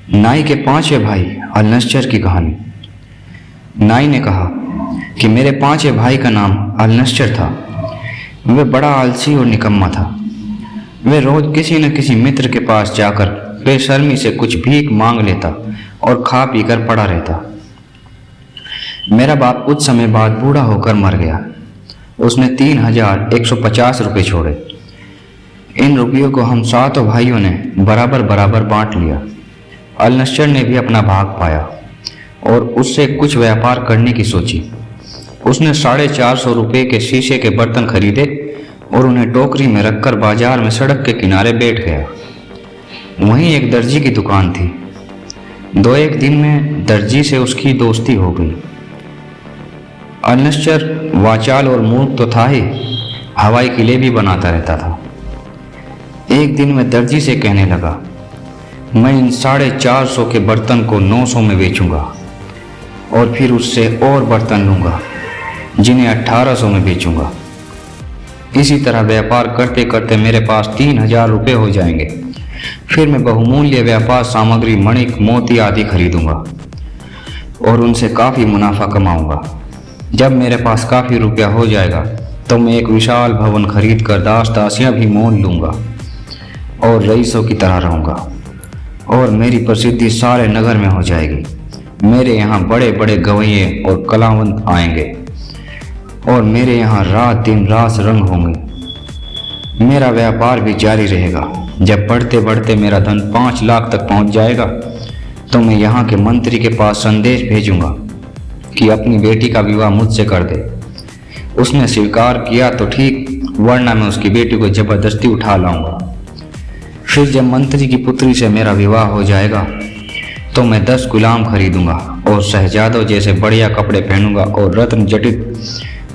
नाई के पांचवें भाई अलनश्चर की कहानी। नाई ने कहा कि मेरे पांचवें भाई का नाम अलनश्चर था। वह बड़ा आलसी और निकम्मा था। वह रोज किसी न किसी मित्र के पास जाकर बेशर्मी से कुछ भीख मांग लेता और खा पी कर पड़ा रहता। मेरा बाप कुछ समय बाद बूढ़ा होकर मर गया। उसने 3,150 रुपये छोड़े। इन रुपयों को हम सातों भाइयों ने बराबर बराबर बांट लिया। अलनश्चर ने भी अपना भाग पाया और उससे कुछ व्यापार करने की सोची। उसने 450 रुपये के शीशे के बर्तन खरीदे और उन्हें टोकरी में रखकर बाजार में सड़क के किनारे बैठ गया। वहीं एक दर्जी की दुकान थी। 2-1 दिन में दर्जी से उसकी दोस्ती हो गई। अलनश्चर वाचाल और मूर्ख तो था ही, हवाई किले भी बनाता रहता था। एक दिन मैं दर्जी से कहने लगा, मैं इन 450 के बर्तन को 900 में बेचूंगा और फिर उससे और बर्तन लूंगा जिन्हें 1800 में बेचूंगा। इसी तरह व्यापार करते करते मेरे पास 3000 रुपये हो जाएंगे। फिर मैं बहुमूल्य व्यापार सामग्री, मणिक, मोती आदि खरीदूंगा और उनसे काफ़ी मुनाफा कमाऊंगा। जब मेरे पास काफ़ी रुपया हो जाएगा तो मैं एक विशाल भवन खरीद कर दास दासियाँ भी मोल लूँगा और रईसों की तरह रहूँगा और मेरी प्रसिद्धि सारे नगर में हो जाएगी। मेरे यहाँ बड़े बड़े गवैये और कलावंत आएंगे और मेरे यहाँ रात दिन रास रंग होंगे। मेरा व्यापार भी जारी रहेगा। जब बढ़ते बढ़ते मेरा धन 5 लाख तक पहुँच जाएगा तो मैं यहाँ के मंत्री के पास संदेश भेजूंगा कि अपनी बेटी का विवाह मुझसे कर दे। उसने स्वीकार किया तो ठीक, वरना मैं उसकी बेटी को जबरदस्ती उठा लाऊंगा। फिर जब मंत्री की पुत्री से मेरा विवाह हो जाएगा तो मैं 10 गुलाम खरीदूंगा और शहजादों जैसे बढ़िया कपड़े पहनूंगा और रत्न जटित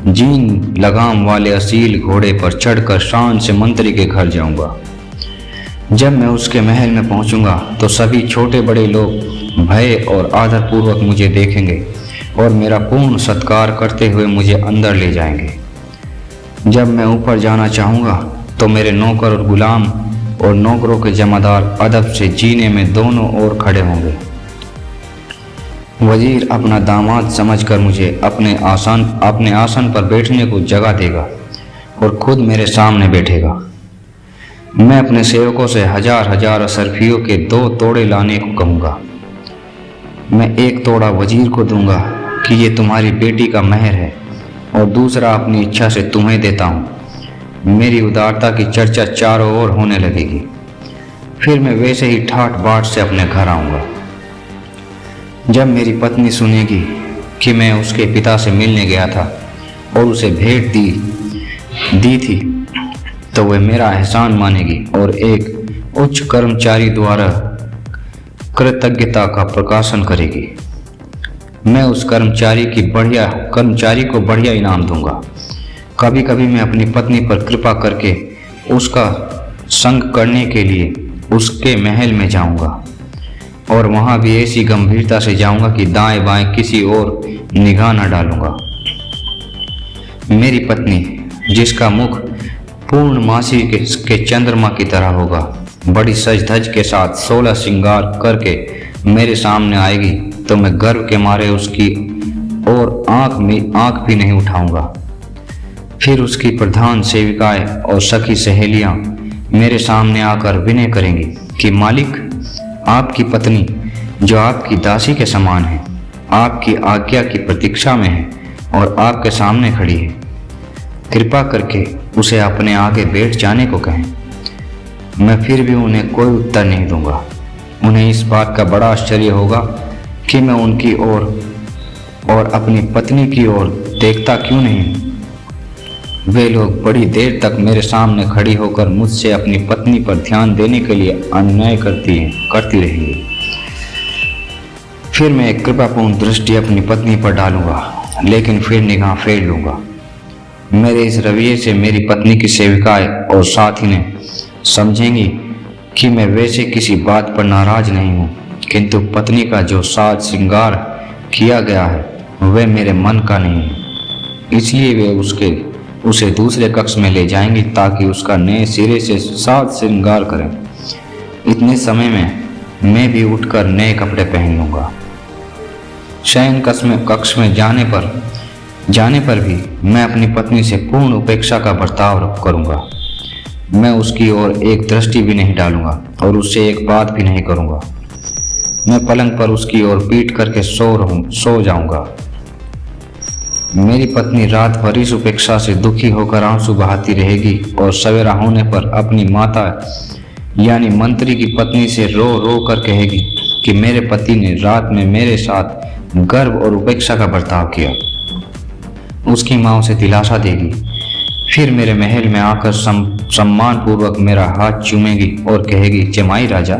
जीन लगाम वाले असील घोड़े पर चढ़कर शान से मंत्री के घर जाऊंगा। जब मैं उसके महल में पहुंचूंगा तो सभी छोटे बड़े लोग भय और आदरपूर्वक मुझे देखेंगे और मेरा पूर्ण सत्कार करते हुए मुझे अंदर ले जाएंगे। जब मैं ऊपर जाना चाहूँगा तो मेरे नौकर और गुलाम और नौकरों के जमादार अदब से जीने में दोनों ओर खड़े होंगे। वजीर अपना दामाद समझकर मुझे अपने आसन पर बैठने को जगह देगा और खुद मेरे सामने बैठेगा। मैं अपने सेवकों से हजार असरफियों के 2 तोड़े लाने को कहूँगा। मैं एक तोड़ा वजीर को दूंगा कि ये तुम्हारी बेटी का मेहर है और दूसरा अपनी इच्छा से तुम्हें देता हूँ। मेरी उदारता की चर्चा चारों ओर होने लगेगी। फिर मैं वैसे ही ठाट बाट से अपने घर आऊँगा। जब मेरी पत्नी सुनेगी कि मैं उसके पिता से मिलने गया था और उसे भेंट दी थी तो वह मेरा एहसान मानेगी और एक उच्च कर्मचारी द्वारा कृतज्ञता का प्रकाशन करेगी। मैं उस कर्मचारी को बढ़िया इनाम दूंगा। कभी कभी मैं अपनी पत्नी पर कृपा करके उसका संग करने के लिए उसके महल में जाऊंगा और वहां भी ऐसी गंभीरता से जाऊंगा कि दाएं बाएं किसी और निगाह न डालूंगा। मेरी पत्नी, जिसका मुख पूर्णमासी के चंद्रमा की तरह होगा, बड़ी सज धज के साथ 16 श्रृंगार करके मेरे सामने आएगी तो मैं गर्व के मारे उसकी और आंख भी नहीं उठाऊंगा। फिर उसकी प्रधान सेविकाएं और सखी सहेलियां मेरे सामने आकर विनय करेंगी कि मालिक, आपकी पत्नी जो आपकी दासी के समान है, आपकी आज्ञा की प्रतीक्षा में है और आपके सामने खड़ी है। कृपा करके उसे अपने आगे बैठ जाने को कहें। मैं फिर भी उन्हें कोई उत्तर नहीं दूंगा। उन्हें इस बात का बड़ा आश्चर्य होगा कि मैं उनकी ओर और अपनी पत्नी की ओर देखता क्यों नहीं। वे लोग बड़ी देर तक मेरे सामने खड़ी होकर मुझसे अपनी पत्नी पर ध्यान देने के लिए अन्याय करती रहेंगी। फिर मैं एक कृपापूर्ण दृष्टि अपनी पत्नी पर डालूंगा, लेकिन फिर निगाह फेर लूंगा। मेरे इस रवैये से मेरी पत्नी की सेविकाएं और साथी ने समझेंगी कि मैं वैसे किसी बात पर नाराज नहीं हूँ, किंतु पत्नी का जो साज श्रृंगार किया गया है वह मेरे मन का नहीं है। इसलिए वे उसे दूसरे कक्ष में ले जाएंगी ताकि उसका नए सिरे से साज श्रृंगार करें। इतने समय में मैं भी उठकर नए कपड़े पहन लूँगा। शयन कक्ष में जाने पर भी मैं अपनी पत्नी से पूर्ण उपेक्षा का बर्ताव करूँगा। मैं उसकी ओर एक दृष्टि भी नहीं डालूंगा और उससे एक बात भी नहीं करूँगा। मैं पलंग पर उसकी ओर पीट करके सो जाऊंगा। मेरी पत्नी रात भर इस उपेक्षा से दुखी होकर आंसू बहाती रहेगी और सवेरा होने पर अपनी माता यानी मंत्री की पत्नी से रो रो कर कहेगी कि मेरे पति ने रात में मेरे साथ गर्व और उपेक्षा का बर्ताव किया। उसकी माँ उसे दिलासा देगी, फिर मेरे महल में आकर सम्मान पूर्वक मेरा हाथ चूमेगी और कहेगी, जमाई राजा,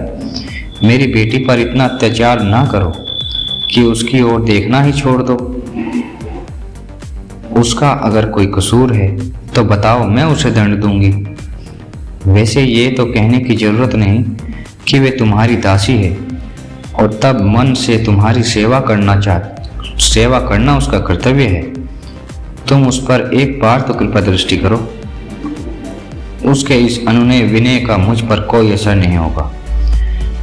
मेरी बेटी पर इतना अत्याचार ना करो कि उसकी ओर देखना ही छोड़ दो। उसका अगर कोई कसूर है तो बताओ, मैं उसे दंड दूंगी। वैसे ये तो कहने की जरूरत नहीं कि वे तुम्हारी दासी है और तब मन से तुम्हारी सेवा करना उसका कर्तव्य है। तुम उस पर एक बार तो कृपा दृष्टि करो। उसके इस अनुनय विनय का मुझ पर कोई असर नहीं होगा।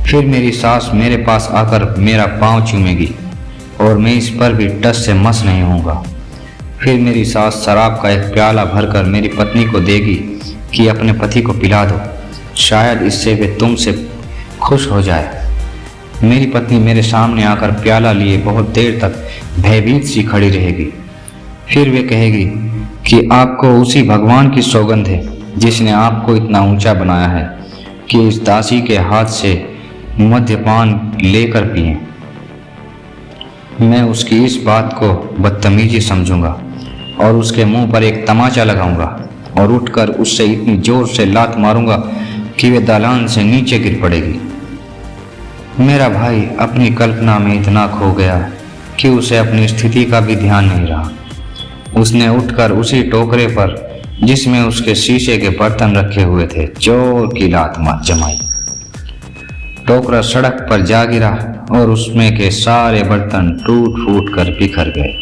फिर मेरी सास मेरे पास आकर मेरा पांव चूमेगी और मैं इस पर भी टस से मस नहीं होऊंगा। फिर मेरी सास शराब का एक प्याला भरकर मेरी पत्नी को देगी कि अपने पति को पिला दो, शायद इससे वे तुमसे खुश हो जाए। मेरी पत्नी मेरे सामने आकर प्याला लिए बहुत देर तक भयभीत सी खड़ी रहेगी। फिर वे कहेगी कि आपको उसी भगवान की सौगंध है जिसने आपको इतना ऊंचा बनाया है कि इस दासी के हाथ से मद्यपान लेकर पिए। मैं उसकी इस बात को बदतमीजी समझूंगा और उसके मुंह पर एक तमाचा लगाऊंगा और उठकर उससे इतनी जोर से लात मारूंगा कि वे दालान से नीचे गिर पड़ेगी। मेरा भाई अपनी कल्पना में इतना खो गया कि उसे अपनी स्थिति का भी ध्यान नहीं रहा। उसने उठकर उसी टोकरे पर जिसमें उसके शीशे के बर्तन रखे हुए थे जोर की लात जमाई। टोकरा सड़क पर जा गिरा और उसमें के सारे बर्तन टूट फूट कर बिखर गए।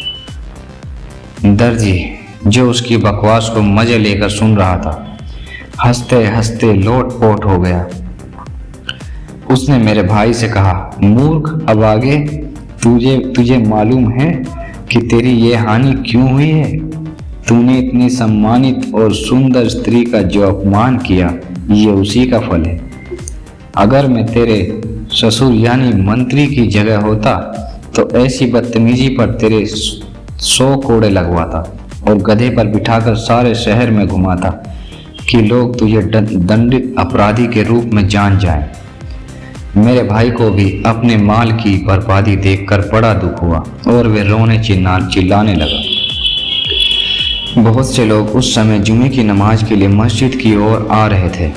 दर्जी जो उसकी बकवास को मजे लेकर सुन रहा था, हंसते हंसते लोटपोट हो गया। उसने मेरे भाई से कहा, मूर्ख अभागे, तुझे मालूम है कि तेरी ये हानि क्यों हुई है? तूने इतनी सम्मानित और सुंदर स्त्री का जो अपमान किया, ये उसी का फल है। अगर मैं तेरे ससुर यानी मंत्री की जगह होता तो ऐसी बदतमीजी पर तेरे 100 कोड़े लगवाता और गधे पर बिठाकर सारे शहर में घुमाता कि लोग तुझे दंडित अपराधी के रूप में जान जाएं। मेरे भाई को भी अपने माल की बर्बादी देखकर बड़ा दुख हुआ और वे रोने चिल्लाने लगा। बहुत से लोग उस समय जुमे की नमाज के लिए मस्जिद की ओर आ रहे थे।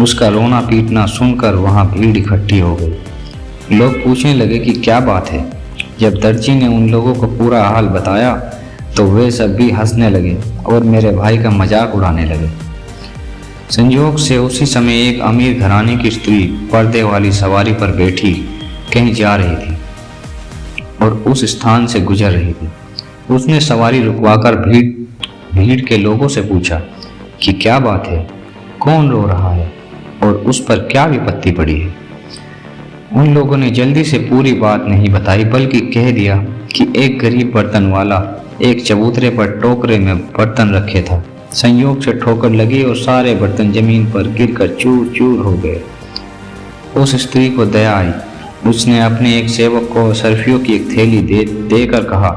उसका रोना पीटना सुनकर वहां भीड़ इकट्ठी हो गई। लोग पूछने लगे कि क्या बात है। जब दर्जी ने उन लोगों को पूरा हाल बताया तो वे सब भी हंसने लगे और मेरे भाई का मजाक उड़ाने लगे। संयोग से उसी समय एक अमीर घराने की स्त्री पर्दे वाली सवारी पर बैठी कहीं जा रही थी और उस स्थान से गुजर रही थी। उसने सवारी रुकवाकर भीड़ के लोगों से पूछा कि क्या बात है, कौन रो रहा है और उस पर क्या विपत्ति पड़ी है। उन लोगों ने जल्दी से पूरी बात नहीं बताई बल्कि कह दिया कि एक गरीब बर्तन वाला एक चबूतरे पर टोकरे में बर्तन रखे था। संयोग से ठोकर लगी और सारे बर्तन जमीन पर गिरकर चूर चूर हो गए। उस स्त्री को दया आई। उसने अपने एक सेवक को सर्फियों की एक थैली देकर कहा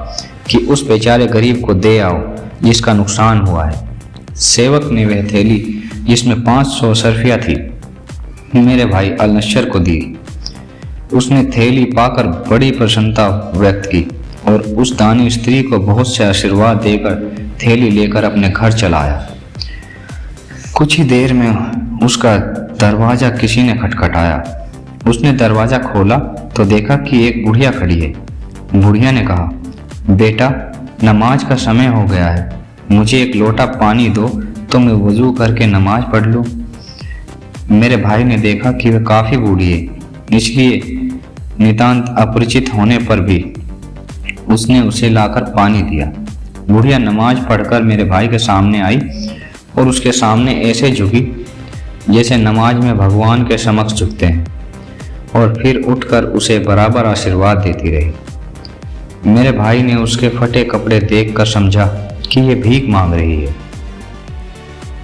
कि उस बेचारे गरीब को दे आओ जिसका नुकसान हुआ है। सेवक ने वह थैली जिसमें 500 सर्फियाँ थी मेरे भाई अलनश्शर को दी। उसने थैली पाकर बड़ी प्रसन्नता व्यक्त की और उस दानी स्त्री को बहुत से आशीर्वाद देकर थैली लेकर अपने घर चला आया। कुछ ही देर में उसका दरवाजा किसी ने खटखटाया। उसने दरवाजा खोला तो देखा कि एक बुढ़िया खड़ी है। बुढ़िया ने कहा, बेटा, नमाज का समय हो गया है, मुझे एक लोटा पानी दो तो मैं वजू करके नमाज पढ़ लूँ। मेरे भाई ने देखा कि वह काफ़ी बूढ़ी है, इसलिए नितांत अपरिचित होने पर भी उसने उसे लाकर पानी दिया। बुढ़िया नमाज पढ़कर मेरे भाई के सामने आई और उसके सामने ऐसे झुकी जैसे नमाज में भगवान के समक्ष झुकते हैं और फिर उठकर उसे बराबर आशीर्वाद देती रही। मेरे भाई ने उसके फटे कपड़े देखकर समझा कि ये भीख मांग रही है।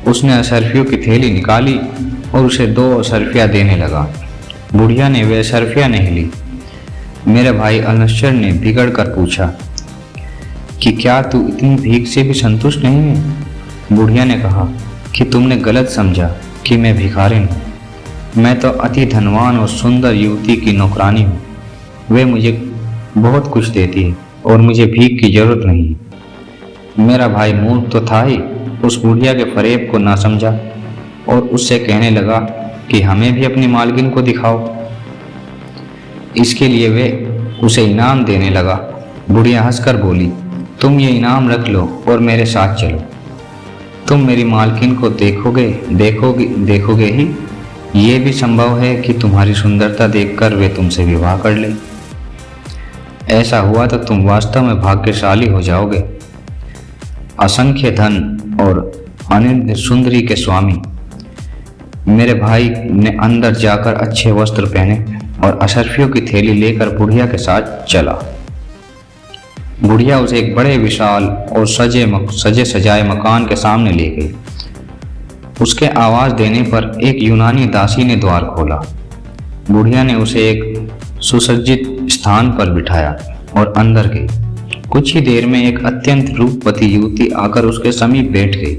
उसने असरफियों की थैली निकाली और उसे 2 असरफियाँ देने लगा। बुढ़िया ने वे असरफियाँ नहीं ली। मेरे भाई अलनश्शर ने बिगड़ कर पूछा कि क्या तू इतनी भीख से भी संतुष्ट नहीं है? बुढ़िया ने कहा कि तुमने गलत समझा कि मैं भिखारिन हूँ। मैं तो अति धनवान और सुंदर युवती की नौकरानी हूँ। वे मुझे बहुत कुछ देती है और मुझे भीख की जरूरत नहीं है। मेरा भाई मूर्ख तो था ही, उस बुढ़िया के फरेब को ना समझा और उससे कहने लगा कि हमें भी अपनी मालकिन को दिखाओ। इसके लिए वे उसे इनाम देने लगा। बुढ़िया हंसकर बोली, तुम ये इनाम रख लो और मेरे साथ चलो। तुम मेरी मालकिन को देखोगे ही। ये भी संभव है कि तुम्हारी सुंदरता देखकर वे तुमसे विवाह कर ले। ऐसा हुआ तो तुम वास्तव में भाग्यशाली हो जाओगे। असंख्य धन और अनिंद सुंदरी के स्वामी। मेरे भाई ने अंदर जाकर अच्छे वस्त्र पहने और असरफियों की थैली लेकर बुढ़िया के साथ चला। बुढ़िया उसे एक बड़े विशाल और सजे सजाए मकान के सामने ले गई। उसके आवाज देने पर एक यूनानी दासी ने द्वार खोला। बुढ़िया ने उसे एक सुसज्जित स्थान पर बिठाया और अंदर गई। कुछ ही देर में एक अत्यंत रूपवती युवती आकर उसके समीप बैठ गई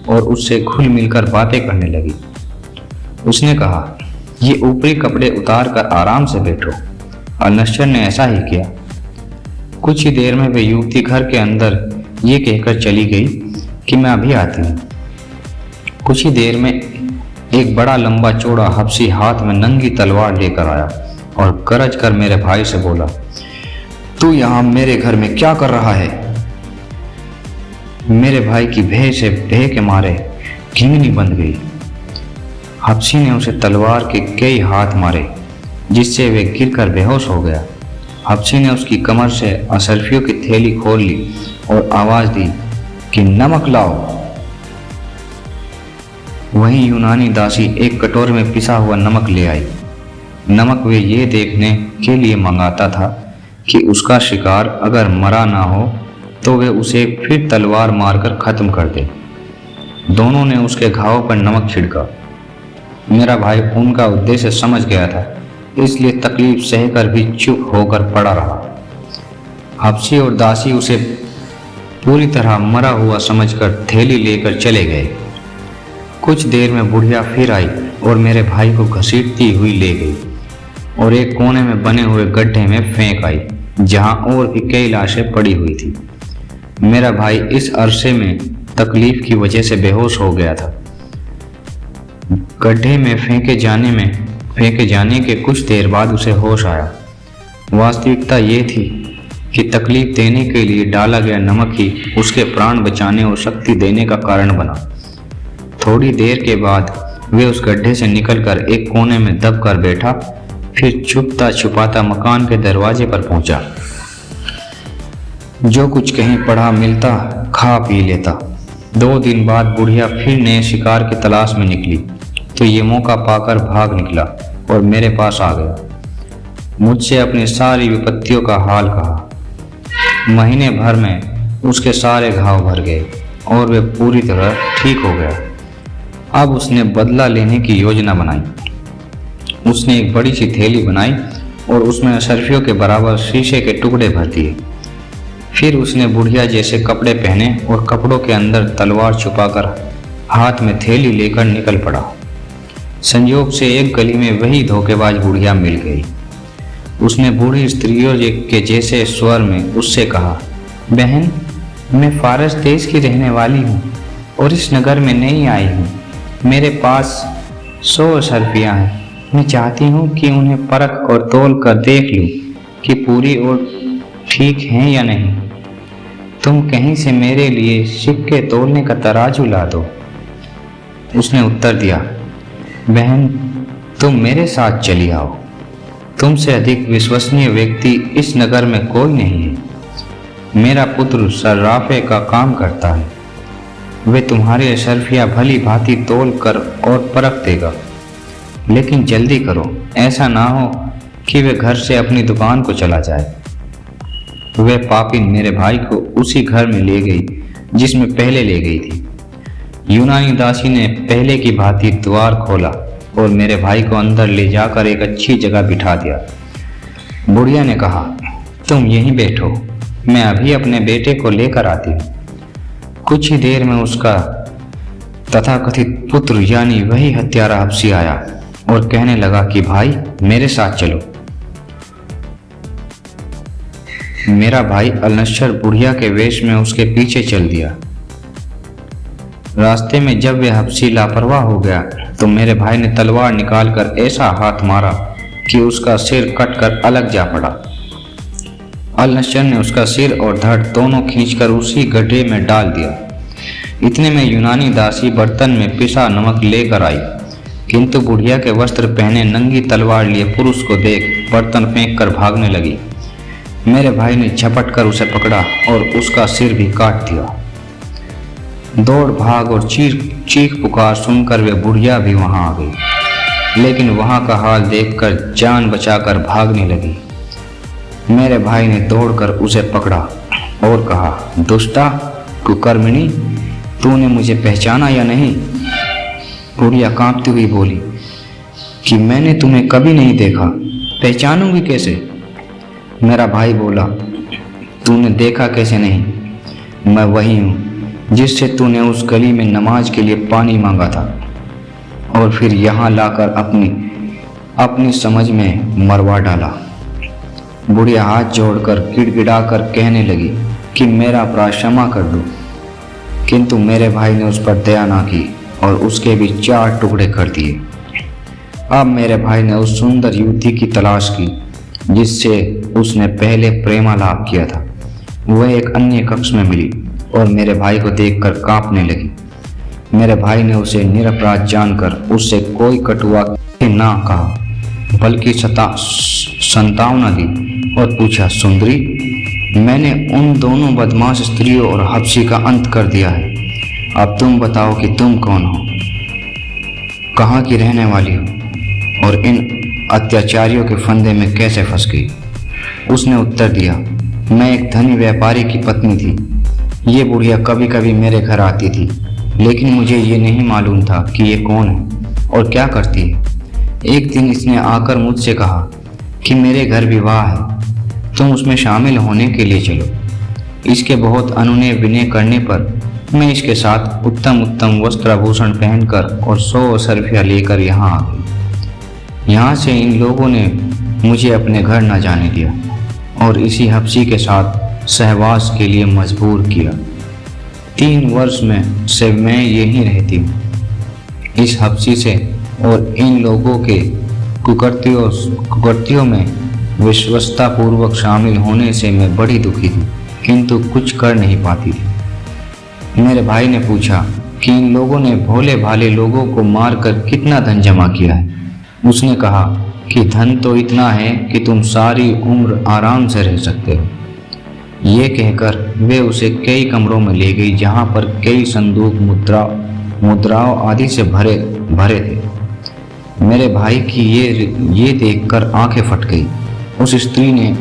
और उससे घुल मिलकर बातें करने लगी। उसने कहा, ये ऊपरी कपड़े उतार कर आराम से बैठो। अलनश्शर ने ऐसा ही किया। कुछ ही देर में वे युवती घर के अंदर ये कहकर चली गई कि मैं अभी आती हूँ। कुछ ही देर में एक बड़ा लंबा चौड़ा हबशी हाथ में नंगी तलवार लेकर आया और गरज कर मेरे भाई से बोला, तू यहाँ मेरे घर में क्या कर रहा है? मेरे भाई की भय के मारे घिंगनी बंध गई। हबशी ने उसे तलवार के कई हाथ मारे जिससे वे गिरकर बेहोश हो गया। हबशी ने उसकी कमर से असरफियों की थैली खोल ली और आवाज दी कि नमक लाओ। वहीं यूनानी दासी एक कटोरे में पिसा हुआ नमक ले आई। नमक वे ये देखने के लिए मंगाता था कि उसका शिकार अगर मरा ना हो तो वे उसे फिर तलवार मारकर खत्म कर दे। दोनों ने उसके घाव पर नमक छिड़का। मेरा भाई उनका उद्देश्य समझ गया था, इसलिए तकलीफ सहकर भी चुप होकर पड़ा रहा। हबशी और दासी उसे पूरी तरह मरा हुआ समझकर थैली लेकर चले गए। कुछ देर में बुढ़िया फिर आई और मेरे भाई को घसीटती हुई ले गई और एक कोने में बने हुए गड्ढे में फेंक आई, जहां और भी कई लाशें पड़ी हुई थी। मेरा भाई इस अरसे में तकलीफ की वजह से बेहोश हो गया था। गड्ढे में फेंके जाने के कुछ देर बाद उसे होश आया। वास्तविकता ये थी कि तकलीफ देने के लिए डाला गया नमक ही उसके प्राण बचाने और शक्ति देने का कारण बना। थोड़ी देर के बाद वे उस गड्ढे से निकलकर एक कोने में दबकर बैठा, फिर छुपता छुपाता मकान के दरवाजे पर पहुंचा। जो कुछ कहीं पड़ा मिलता खा पी लेता। 2 दिन बाद बुढ़िया फिर नए शिकार की तलाश में निकली तो ये मौका पाकर भाग निकला और मेरे पास आ गया। मुझसे अपनी सारी विपत्तियों का हाल कहा। महीने भर में उसके सारे घाव भर गए और वे पूरी तरह ठीक हो गया। अब उसने बदला लेने की योजना बनाई। उसने एक बड़ी सी थैली बनाई और उसमें असरफियों के बराबर शीशे के टुकड़े भर दिए। फिर उसने बुढ़िया जैसे कपड़े पहने और कपड़ों के अंदर तलवार छुपाकर हाथ में थैली लेकर निकल पड़ा। संयोग से एक गली में वही धोखेबाज बुढ़िया मिल गई। उसने बूढ़ी स्त्रियों के जैसे स्वर में उससे कहा, बहन, मैं फारस देश की रहने वाली हूँ और इस नगर में नई आई हूँ। मेरे पास 100 असरफियाँ हैं। मैं चाहती हूँ कि उन्हें परख और तौल कर देख लूँ कि पूरी और ठीक हैं या नहीं। तुम कहीं से मेरे लिए सिक्के तौलने का तराजू ला दो। उसने उत्तर दिया, बहन, तुम मेरे साथ चली आओ। तुमसे अधिक विश्वसनीय व्यक्ति इस नगर में कोई नहीं है। मेरा पुत्र सर्राफे का काम करता है। वे तुम्हारी अशरफियाँ भली भांति तौल कर और परख देगा। लेकिन जल्दी करो, ऐसा ना हो कि वे घर से अपनी दुकान को चला जाए। वह पापिन मेरे भाई को उसी घर में ले गई जिसमें पहले ले गई थी। यूनानी दासी ने पहले की भांति द्वार खोला और मेरे भाई को अंदर ले जाकर एक अच्छी जगह बिठा दिया। बुढ़िया ने कहा, तुम यहीं बैठो, मैं अभी अपने बेटे को लेकर आती हूँ। कुछ ही देर में उसका तथाकथित पुत्र यानी वही हत्यारा हबशी आया और कहने लगा कि भाई मेरे साथ चलो। मेरा भाई अलनश्शर बुढ़िया के वेश में उसके पीछे चल दिया। रास्ते में जब वह हबशी लापरवाह हो गया तो मेरे भाई ने तलवार निकालकर ऐसा हाथ मारा कि उसका सिर कटकर अलग जा पड़ा। अलनश्शर ने उसका सिर और धड़ दोनों खींचकर उसी गड्ढे में डाल दिया। इतने में यूनानी दासी बर्तन में पिसा नमक लेकर आई, किंतु बुढ़िया के वस्त्र पहने नंगी तलवार लिए पुरुष को देख बर्तन फेंक कर भागने लगी। मेरे भाई ने झपट कर उसे पकड़ा और उसका सिर भी काट दिया। दौड़ भाग और चीख पुकार सुनकर वे बुढ़िया भी वहां आ गई, लेकिन वहां का हाल देखकर जान बचाकर भागने लगी। मेरे भाई ने दौड़कर उसे पकड़ा और कहा, दुष्टा कुकर्मिणी, तूने मुझे पहचाना या नहीं? बुढ़िया कांपती हुई बोली कि मैंने तुम्हें कभी नहीं देखा, पहचानूंगी कैसे? मेरा भाई बोला, तूने देखा कैसे नहीं? मैं वही हूँ जिससे तूने उस गली में नमाज के लिए पानी मांगा था और फिर यहाँ लाकर अपनी समझ में मरवा डाला। बुढ़िया हाथ जोड़कर गिड़गिड़ाकर कहने लगी कि मेरा अपराध क्षमा कर दो, किंतु मेरे भाई ने उस पर दया ना की और उसके भी 4 टुकड़े कर दिए। अब मेरे भाई ने उस सुंदर युवती की तलाश की जिससे उसने पहले प्रेमालाप किया था। वह एक अन्य कक्ष में मिली और मेरे भाई को देखकर कांपने लगी। मेरे भाई ने उसे निरपराध जानकर उससे कोई कटुआ ना कहा, बल्कि संतावना दी और पूछा, सुंदरी, मैंने उन दोनों बदमाश स्त्रियों और हबशी का अंत कर दिया है। अब तुम बताओ कि तुम कौन हो, कहाँ की रहने वाली हो और इन अत्याचारियों के फंदे में कैसे फंस गई? उसने उत्तर दिया, मैं एक धनी व्यापारी की पत्नी थी। ये बुढ़िया कभी कभी मेरे घर आती थी, लेकिन मुझे ये नहीं मालूम था कि ये कौन है और क्या करती है। एक दिन इसने आकर मुझसे कहा कि मेरे घर विवाह है, तुम उसमें शामिल होने के लिए चलो। इसके बहुत अनुनय विनय करने पर मैं इसके साथ उत्तम उत्तम वस्त्राभूषण पहनकर और 100 रुपया लेकर यहाँ आ गई। यहाँ से इन लोगों ने मुझे अपने घर न जाने दिया और इसी हबशी के साथ सहवास के लिए मजबूर किया। 3 वर्ष में से मैं यहीं रहती हूँ। इस हबशी से और इन लोगों के कुकर्तियों में विश्वस्ता पूर्वक शामिल होने से मैं बड़ी दुखी थी, किंतु कुछ कर नहीं पाती थी। मेरे भाई ने पूछा कि इन लोगों ने भोले भाले लोगों को मारकर कितना धन जमा किया है। उसने कहा कि धन तो इतना है कि तुम सारी उम्र आराम से रह सकते हो। ये कहकर वे उसे कई कमरों में ले गई जहाँ पर कई संदूक मुद्राओं आदि से भरे थे। मेरे भाई की ये देखकर आंखें फट गई। उस स्त्री ने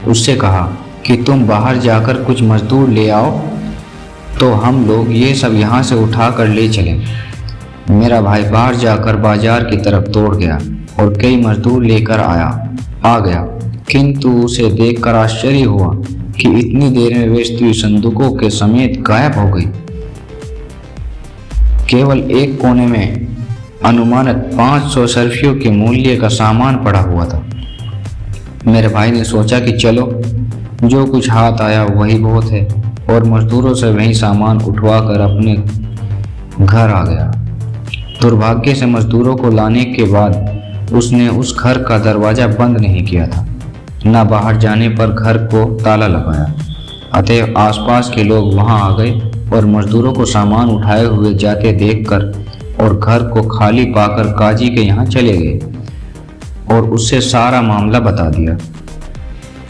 उससे कहा कि तुम बाहर जाकर कुछ मजदूर ले आओ तो हम लोग ये सब यहाँ से उठा कर ले चलें। मेरा भाई बाहर जाकर बाजार की तरफ दौड़ गया और कई मजदूर लेकर आ गया, किंतु उसे देखकर आश्चर्य हुआ कि इतनी देर में वे स्त्री संदूकों के समेत गायब हो गई। केवल एक कोने में अनुमानित 500 सर्फियों के मूल्य का सामान पड़ा हुआ था। मेरे भाई ने सोचा कि चलो जो कुछ हाथ आया वही बहुत है, और मजदूरों से वही सामान उठवाकर अपने घर आ गया। दुर्भाग्य से मजदूरों को लाने के बाद उसने उस घर का दरवाजा बंद नहीं किया था, न बाहर जाने पर घर को ताला लगाया। अतएव आसपास के लोग वहां आ गए और मजदूरों को सामान उठाए हुए जाते देखकर और घर को खाली पाकर काजी के यहाँ चले गए और उससे सारा मामला बता दिया।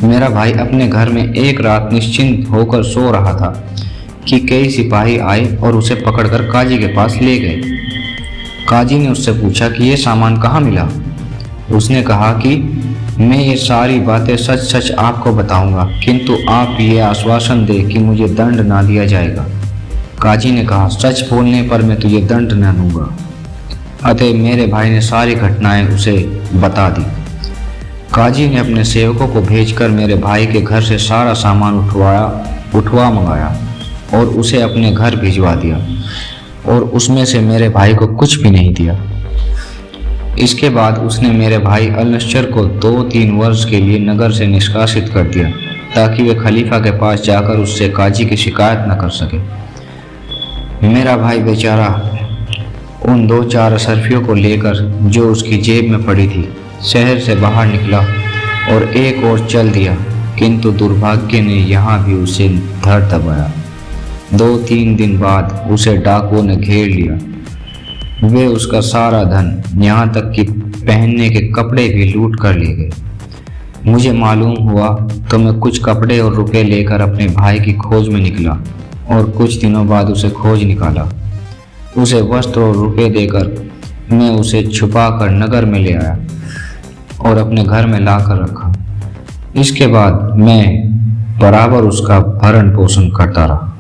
मेरा भाई अपने घर में एक रात निश्चिंत होकर सो रहा था कि कई सिपाही आए और उसे पकड़कर काजी के पास ले गए। काजी ने उससे पूछा कि ये सामान कहाँ मिला। उसने कहा कि मैं ये सारी बातें सच सच आपको बताऊंगा, किंतु आप ये आश्वासन दे कि मुझे दंड ना दिया जाएगा। काजी ने कहा, सच बोलने पर मैं तुझे दंड न दूंगा। अतः मेरे भाई ने सारी घटनाएं उसे बता दी। काजी ने अपने सेवकों को भेजकर मेरे भाई के घर से सारा सामान उठवा मंगाया और उसे अपने घर भिजवा दिया, और उसमें से मेरे भाई को कुछ भी नहीं दिया। इसके बाद उसने मेरे भाई अल-नश्र को 2-3 वर्ष के लिए नगर से निष्कासित कर दिया, ताकि वे खलीफा के पास जाकर उससे काजी की शिकायत न कर सके। मेरा भाई बेचारा उन 2-4 अशरफियों को लेकर, जो उसकी जेब में पड़ी थी, शहर से बाहर निकला और एक ओर चल दिया, किंतु दुर्भाग्य ने यहाँ भी उसे धर दबाया। 2-3 दिन बाद उसे डाकुओं ने घेर लिया। वे उसका सारा धन, यहाँ तक कि पहनने के कपड़े भी लूट कर ले गए। मुझे मालूम हुआ तो मैं कुछ कपड़े और रुपए लेकर अपने भाई की खोज में निकला, और कुछ दिनों बाद उसे खोज निकाला। उसे वस्त्र और रुपए देकर मैं उसे छुपा कर नगर में ले आया और अपने घर में लाकर रखा। इसके बाद मैं बराबर उसका भरण पोषण करता रहा।